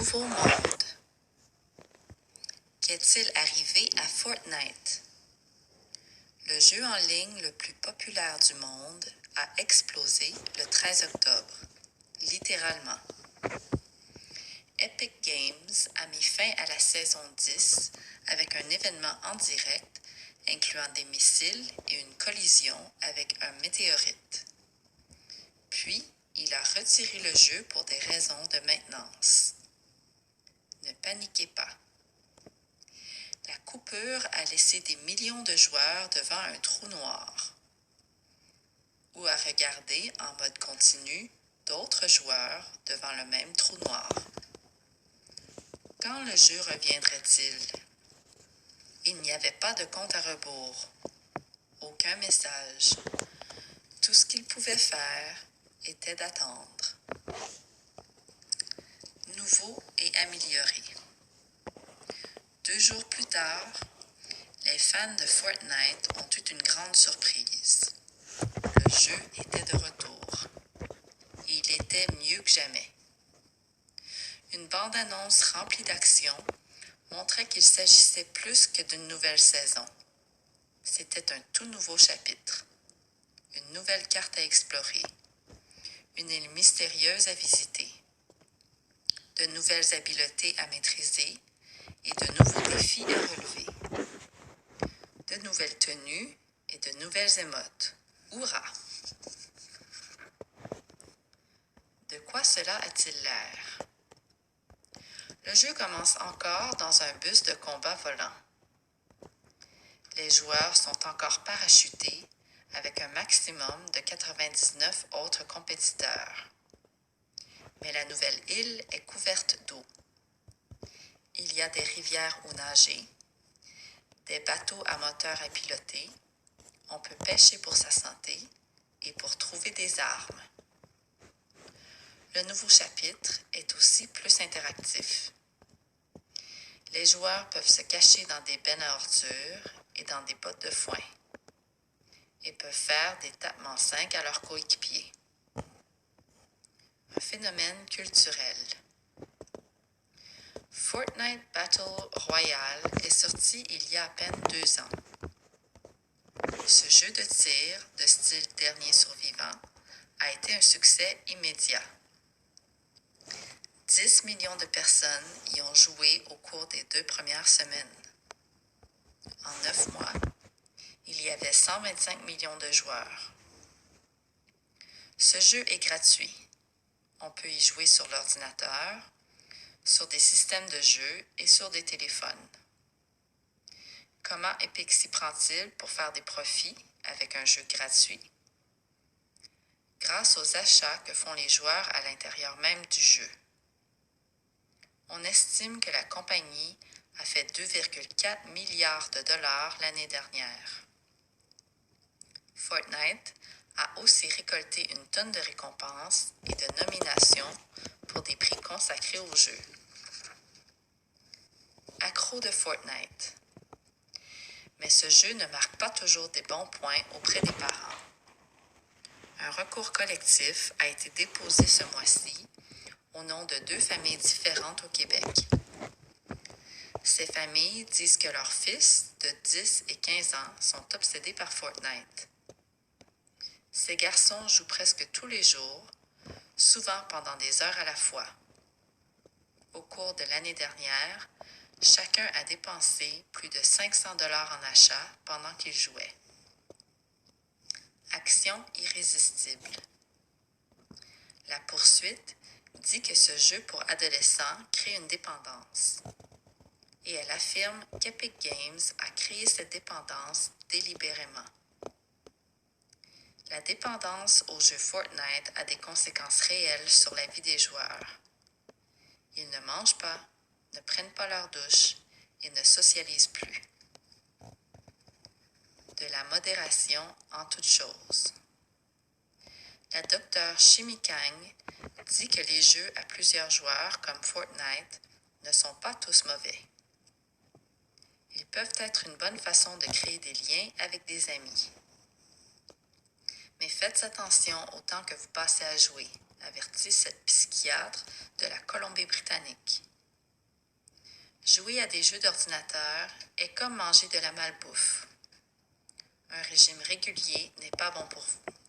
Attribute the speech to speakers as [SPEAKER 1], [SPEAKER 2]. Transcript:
[SPEAKER 1] nouveau monde. Qu'est-il arrivé à Fortnite? Le jeu en ligne le plus populaire du monde a explosé le 13 octobre, littéralement. Epic Games a mis fin à la saison 10 avec un événement en direct incluant des missiles et une collision avec un météorite. Puis, il a retiré le jeu pour des raisons de maintenance. Ne paniquez pas. La coupure a laissé des millions de joueurs devant un trou noir, ou à regarder en mode continu d'autres joueurs devant le même trou noir. Quand le jeu reviendrait-il? Il n'y avait pas de compte à rebours, aucun message. Tout ce qu'il pouvait faire était d'attendre. Nouveau et amélioré. 2 jours plus tard, les fans de Fortnite ont eu une grande surprise. Le jeu était de retour. Et il était mieux que jamais. Une bande-annonce remplie d'action montrait qu'il s'agissait plus que d'une nouvelle saison. C'était un tout nouveau chapitre. Une nouvelle carte à explorer. Une île mystérieuse à visiter. De nouvelles habiletés à maîtriser et de nouveaux défis à relever. De nouvelles tenues et de nouvelles émotes. Hourra! De quoi cela a-t-il l'air? Le jeu commence encore dans un bus de combat volant. Les joueurs sont encore parachutés avec un maximum de 99 autres compétiteurs. Mais la nouvelle île est couverte d'eau. Il y a des rivières où nager, des bateaux à moteur à piloter, on peut pêcher pour sa santé et pour trouver des armes. Le nouveau chapitre est aussi plus interactif. Les joueurs peuvent se cacher dans des bennes à ordures et dans des bottes de foin et peuvent faire des tapements 5 à leurs coéquipiers. Un phénomène culturel. Fortnite Battle Royale est sorti il y a à peine 2 ans. Ce jeu de tir de style dernier survivant a été un succès immédiat. 10 millions de personnes y ont joué au cours des 2 premières semaines. En 9 mois, il y avait 125 millions de joueurs. Ce jeu est gratuit. On peut y jouer sur l'ordinateur, sur des systèmes de jeu et sur des téléphones. Comment Epic s'y prend-il pour faire des profits avec un jeu gratuit? Grâce aux achats que font les joueurs à l'intérieur même du jeu. On estime que la compagnie a fait 2,4 milliards de dollars l'année dernière. Fortnite a aussi récolté une tonne de récompenses et de nominations pour des prix consacrés au jeu. Accro de Fortnite. Mais ce jeu ne marque pas toujours des bons points auprès des parents. Un recours collectif a été déposé ce mois-ci au nom de 2 familles différentes au Québec. Ces familles disent que leurs fils de 10 et 15 ans sont obsédés par Fortnite. Ces garçons jouent presque tous les jours, souvent pendant des heures à la fois. Au cours de l'année dernière, chacun a dépensé plus de 500 $ en achats pendant qu'ils jouaient. Action irrésistible. La poursuite dit que ce jeu pour adolescents crée une dépendance. Et elle affirme qu'Epic Games a créé cette dépendance délibérément. La dépendance au jeu Fortnite a des conséquences réelles sur la vie des joueurs. Ils ne mangent pas, ne prennent pas leur douche et ne socialisent plus. De la modération en toutes choses. La docteure Shimi Kang dit que les jeux à plusieurs joueurs comme Fortnite ne sont pas tous mauvais. Ils peuvent être une bonne façon de créer des liens avec des amis. Mais faites attention au temps que vous passez à jouer, avertit cette psychiatre de la Colombie-Britannique. Jouer à des jeux d'ordinateur est comme manger de la malbouffe. Un régime régulier n'est pas bon pour vous.